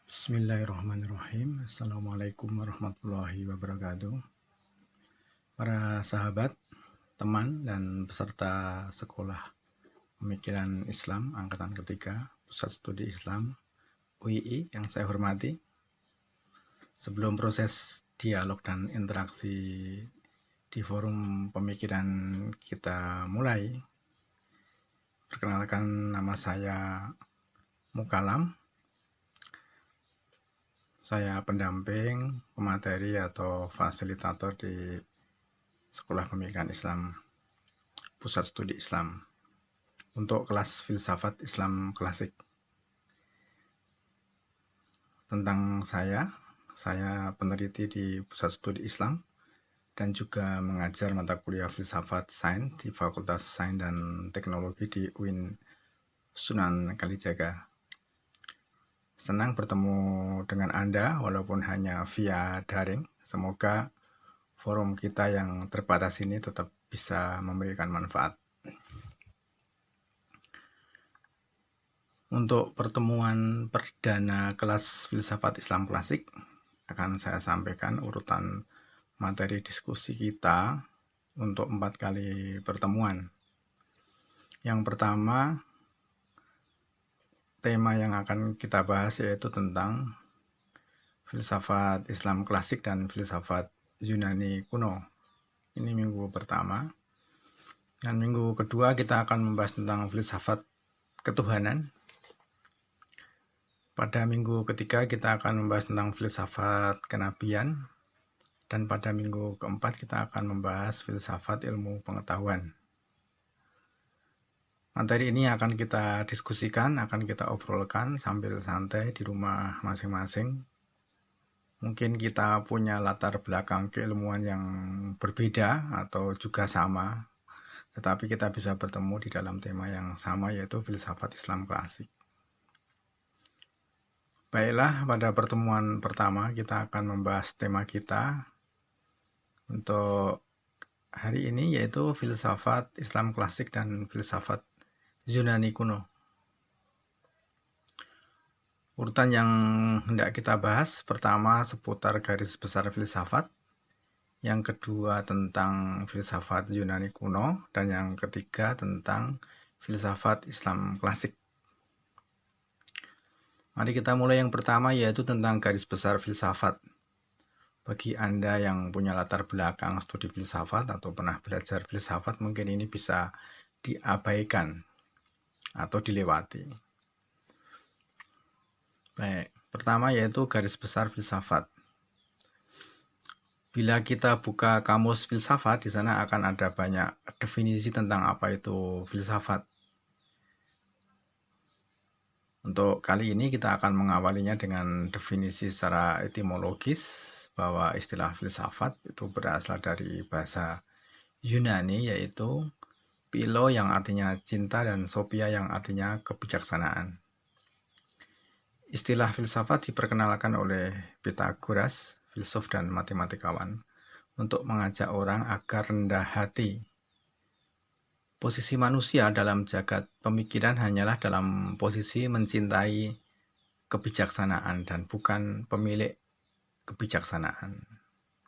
Bismillahirrahmanirrahim. Assalamualaikum warahmatullahi wabarakatuh. Para sahabat, teman, dan peserta sekolah pemikiran Islam Angkatan Ketiga, Pusat Studi Islam, UII yang saya hormati. Sebelum proses dialog dan interaksi di forum pemikiran kita mulai, perkenalkan, nama saya Mukalam. Saya pendamping, pemateri atau fasilitator di Sekolah Pemikiran Islam Pusat Studi Islam untuk kelas filsafat Islam klasik. Tentang saya peneliti di Pusat Studi Islam dan juga mengajar mata kuliah filsafat sains di Fakultas Sains dan Teknologi di UIN Sunan Kalijaga. Senang bertemu dengan Anda walaupun hanya via daring. Semoga forum kita yang terbatas ini tetap bisa memberikan manfaat. Untuk pertemuan perdana kelas filsafat Islam klasik akan saya sampaikan urutan materi diskusi kita untuk 4 kali pertemuan. Yang pertama, tema yang akan kita bahas yaitu tentang filsafat Islam klasik dan filsafat Yunani kuno. Ini minggu pertama. Dan minggu kedua kita akan membahas tentang filsafat ketuhanan. Pada minggu ketiga kita akan membahas tentang filsafat kenabian. Dan pada minggu keempat kita akan membahas filsafat ilmu pengetahuan. Materi ini akan kita diskusikan, akan kita obrolkan sambil santai di rumah masing-masing. Mungkin kita punya latar belakang keilmuan yang berbeda atau juga sama, tetapi kita bisa bertemu di dalam tema yang sama, yaitu filsafat Islam klasik. Baiklah, pada pertemuan pertama kita akan membahas tema kita untuk hari ini, yaitu filsafat Islam klasik dan filsafat Yunani kuno. Urutan yang hendak kita bahas, pertama seputar garis besar filsafat, yang kedua tentang filsafat Yunani kuno, dan yang ketiga tentang filsafat Islam klasik. Mari kita mulai yang pertama, yaitu tentang garis besar filsafat. Bagi Anda yang punya latar belakang studi filsafat atau pernah belajar filsafat, mungkin ini bisa diabaikan atau dilewati. Baik, pertama yaitu garis besar filsafat. Bila kita buka kamus filsafat, di sana akan ada banyak definisi tentang apa itu filsafat. Untuk kali ini kita akan mengawalinya dengan definisi secara etimologis, bahwa istilah filsafat itu berasal dari bahasa Yunani, yaitu philo yang artinya cinta dan sophia yang artinya kebijaksanaan. Istilah filsafat diperkenalkan oleh Pythagoras, filsuf dan matematikawan, untuk mengajak orang agar rendah hati. Posisi manusia dalam jagat pemikiran hanyalah dalam posisi mencintai kebijaksanaan dan bukan pemilik kebijaksanaan.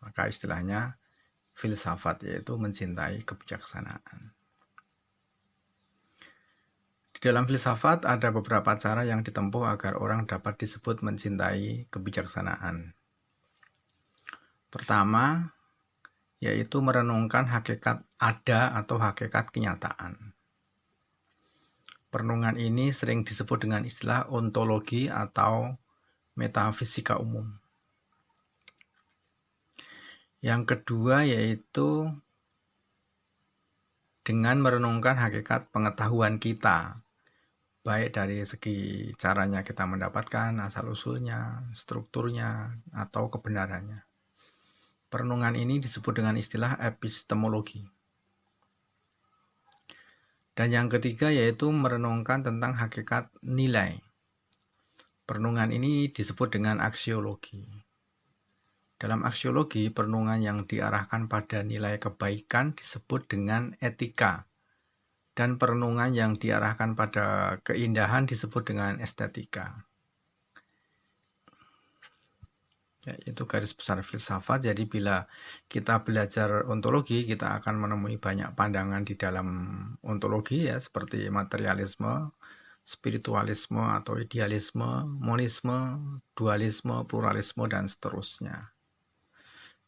Maka istilahnya filsafat, yaitu mencintai kebijaksanaan. Di dalam filsafat ada beberapa cara yang ditempuh agar orang dapat disebut mencintai kebijaksanaan. Pertama, yaitu merenungkan hakikat ada atau hakikat kenyataan. Perenungan ini sering disebut dengan istilah ontologi atau metafisika umum. Yang kedua yaitu dengan merenungkan hakikat pengetahuan kita, baik dari segi caranya kita mendapatkan asal-usulnya, strukturnya, atau kebenarannya. Perenungan ini disebut dengan istilah epistemologi. Dan yang ketiga yaitu merenungkan tentang hakikat nilai. Perenungan ini disebut dengan aksiologi. Dalam aksiologi, perenungan yang diarahkan pada nilai kebaikan disebut dengan etika. Dan perenungan yang diarahkan pada keindahan disebut dengan estetika. Ya, itu garis besar filsafat. Jadi bila kita belajar ontologi, kita akan menemui banyak pandangan di dalam ontologi ya, seperti materialisme, spiritualisme atau idealisme, monisme, dualisme, pluralisme, dan seterusnya.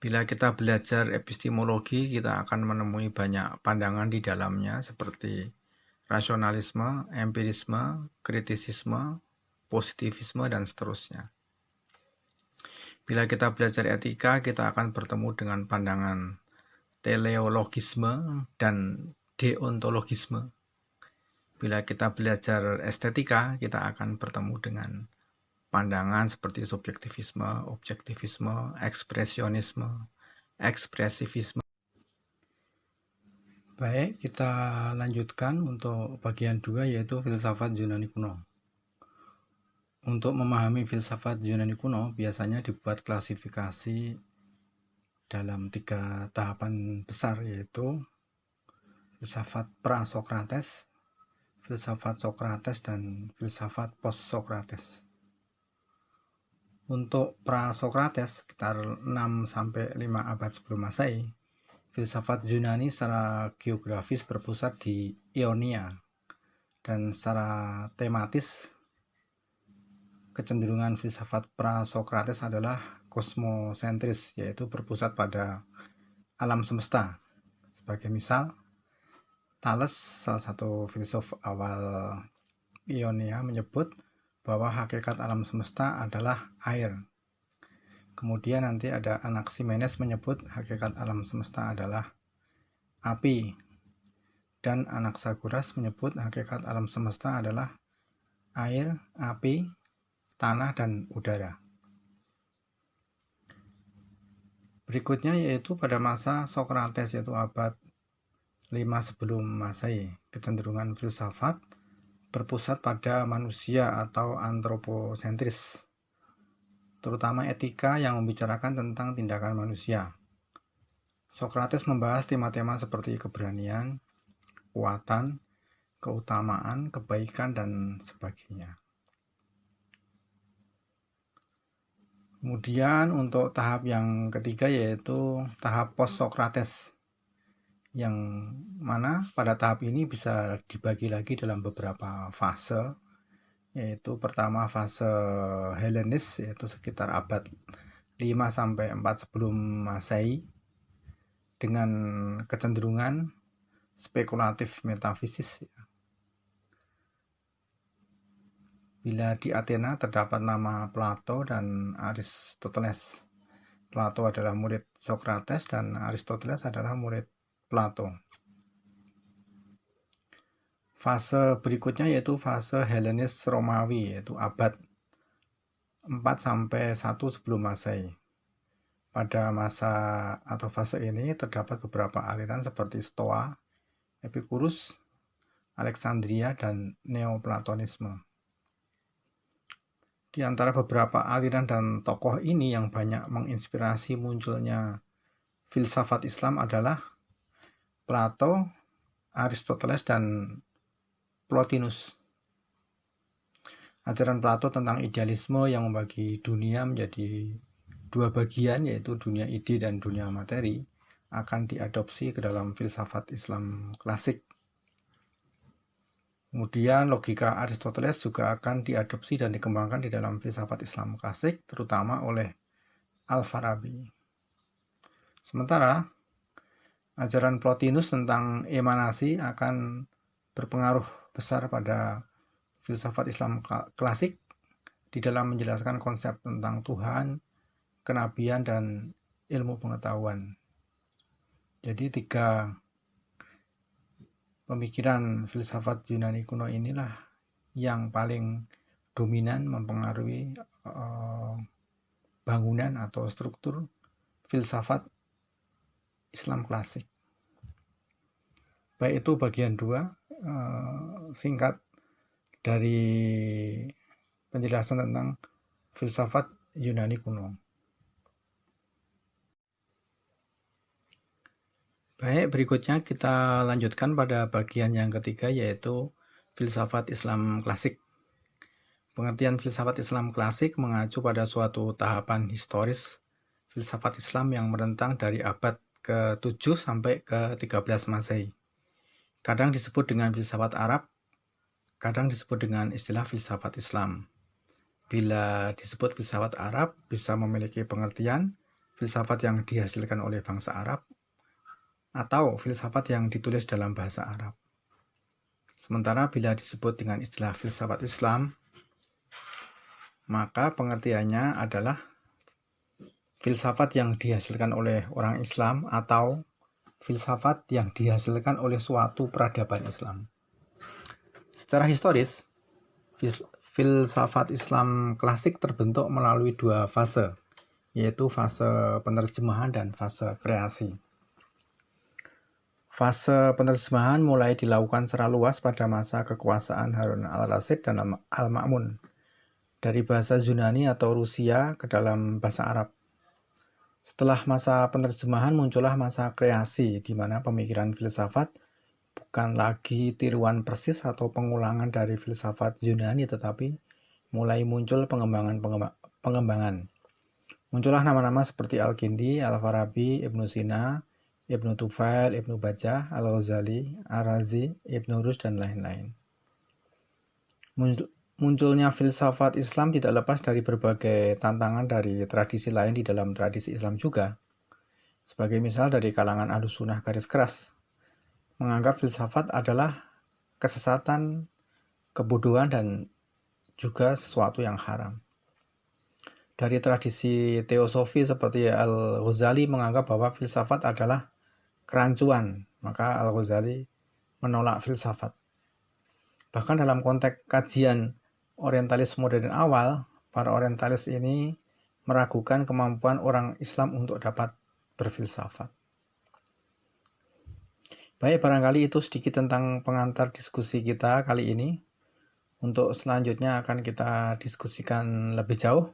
Bila kita belajar epistemologi, kita akan menemui banyak pandangan di dalamnya seperti rasionalisme, empirisme, kritisisme, positivisme, dan seterusnya. Bila kita belajar etika, kita akan bertemu dengan pandangan teleologisme dan deontologisme. Bila kita belajar estetika, kita akan bertemu dengan pandangan seperti subjektivisme, objektivisme, ekspresionisme, ekspresivisme. Baik, kita lanjutkan untuk bagian 2 yaitu filsafat Yunani kuno. Untuk memahami filsafat Yunani kuno, biasanya dibuat klasifikasi dalam 3 tahapan besar, yaitu filsafat pra-Sokrates, filsafat Sokrates, dan filsafat post-Sokrates. Untuk pra-Sokrates, sekitar 6-5 abad sebelum Masehi, filsafat Yunani secara geografis berpusat di Ionia, dan secara tematis kecenderungan filsafat pra-Sokrates adalah kosmosentris, yaitu berpusat pada alam semesta. Sebagai misal, Thales, salah satu filsuf awal Ionia, menyebut bahwa hakikat alam semesta adalah air. Kemudian nanti ada Anaximenes menyebut hakikat alam semesta adalah api. Dan Anaxagoras menyebut hakikat alam semesta adalah air, api, tanah, dan udara. Berikutnya yaitu pada masa Sokrates, yaitu abad 5 sebelum Masehi, kecenderungan filsafat berpusat pada manusia atau antroposentris, terutama etika yang membicarakan tentang tindakan manusia. Sokrates membahas tema-tema seperti keberanian, kekuatan, keutamaan, kebaikan, dan sebagainya. Kemudian untuk tahap yang ketiga yaitu tahap post-Sokrates, yang mana pada tahap ini bisa dibagi lagi dalam beberapa fase, yaitu pertama fase Helenis, yaitu sekitar abad 5-4 sebelum Masehi, dengan kecenderungan spekulatif metafisis. Bila di Athena terdapat nama Plato dan Aristoteles. Plato adalah murid Sokrates dan Aristoteles adalah murid Plato. Fase berikutnya yaitu fase Helenis Romawi, yaitu abad 4-1 sebelum Masehi. Pada masa atau fase ini terdapat beberapa aliran seperti Stoa, Epicurus, Alexandria, dan Neoplatonisme. Di antara beberapa aliran dan tokoh ini yang banyak menginspirasi munculnya filsafat Islam adalah Plato, Aristoteles, dan Plotinus. Ajaran Plato tentang idealisme yang membagi dunia menjadi 2 bagian, yaitu dunia ide dan dunia materi, akan diadopsi ke dalam filsafat Islam klasik. Kemudian logika Aristoteles juga akan diadopsi dan dikembangkan di dalam filsafat Islam klasik, terutama oleh Al-Farabi. Sementara ajaran Plotinus tentang emanasi akan berpengaruh besar pada filsafat Islam klasik di dalam menjelaskan konsep tentang Tuhan, kenabian, dan ilmu pengetahuan. Jadi 3 pemikiran filsafat Yunani kuno inilah yang paling dominan mempengaruhi bangunan atau struktur filsafat Islam klasik. Baik, itu bagian 2 singkat dari penjelasan tentang filsafat Yunani kuno. Baik, berikutnya kita lanjutkan pada bagian yang ketiga yaitu filsafat Islam klasik. Pengertian filsafat Islam klasik mengacu pada suatu tahapan historis filsafat Islam yang merentang dari abad ke-7 sampai ke-13 Masehi. Kadang disebut dengan filsafat Arab, kadang disebut dengan istilah filsafat Islam. Bila disebut filsafat Arab, bisa memiliki pengertian filsafat yang dihasilkan oleh bangsa Arab atau filsafat yang ditulis dalam bahasa Arab. Sementara bila disebut dengan istilah filsafat Islam, maka pengertiannya adalah filsafat yang dihasilkan oleh orang Islam atau filsafat yang dihasilkan oleh suatu peradaban Islam. Secara historis, filsafat Islam klasik terbentuk melalui dua fase, yaitu fase penerjemahan dan fase kreasi. Fase penerjemahan mulai dilakukan secara luas pada masa kekuasaan Harun al-Rasyid dan al-Ma'mun, dari bahasa Yunani atau Rusia ke dalam bahasa Arab. Setelah masa penerjemahan muncullah masa kreasi, di mana pemikiran filsafat bukan lagi tiruan persis atau pengulangan dari filsafat Yunani, tetapi mulai muncul pengembangan. Muncullah nama-nama seperti Al-Kindi, Al-Farabi, Ibnu Sina, Ibnu Tufail, Ibnu Bajjah, Al-Ghazali, Ar-Razi, Ibnu Rushd, dan lain-lain. Munculnya filsafat Islam tidak lepas dari berbagai tantangan dari tradisi lain di dalam tradisi Islam juga. Sebagai misal dari kalangan Ahlussunnah garis keras, menganggap filsafat adalah kesesatan, kebodohan, dan juga sesuatu yang haram. Dari tradisi teosofi seperti Al-Ghazali menganggap bahwa filsafat adalah kerancuan, maka Al-Ghazali menolak filsafat. Bahkan dalam konteks kajian orientalis modern awal, para orientalis ini meragukan kemampuan orang Islam untuk dapat berfilsafat. Baik, barangkali itu sedikit tentang pengantar diskusi kita kali ini. Untuk selanjutnya akan kita diskusikan lebih jauh.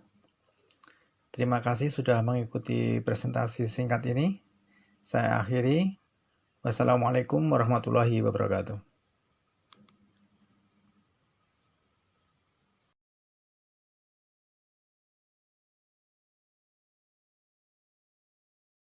Terima kasih sudah mengikuti presentasi singkat ini. Saya akhiri. Wassalamualaikum warahmatullahi wabarakatuh.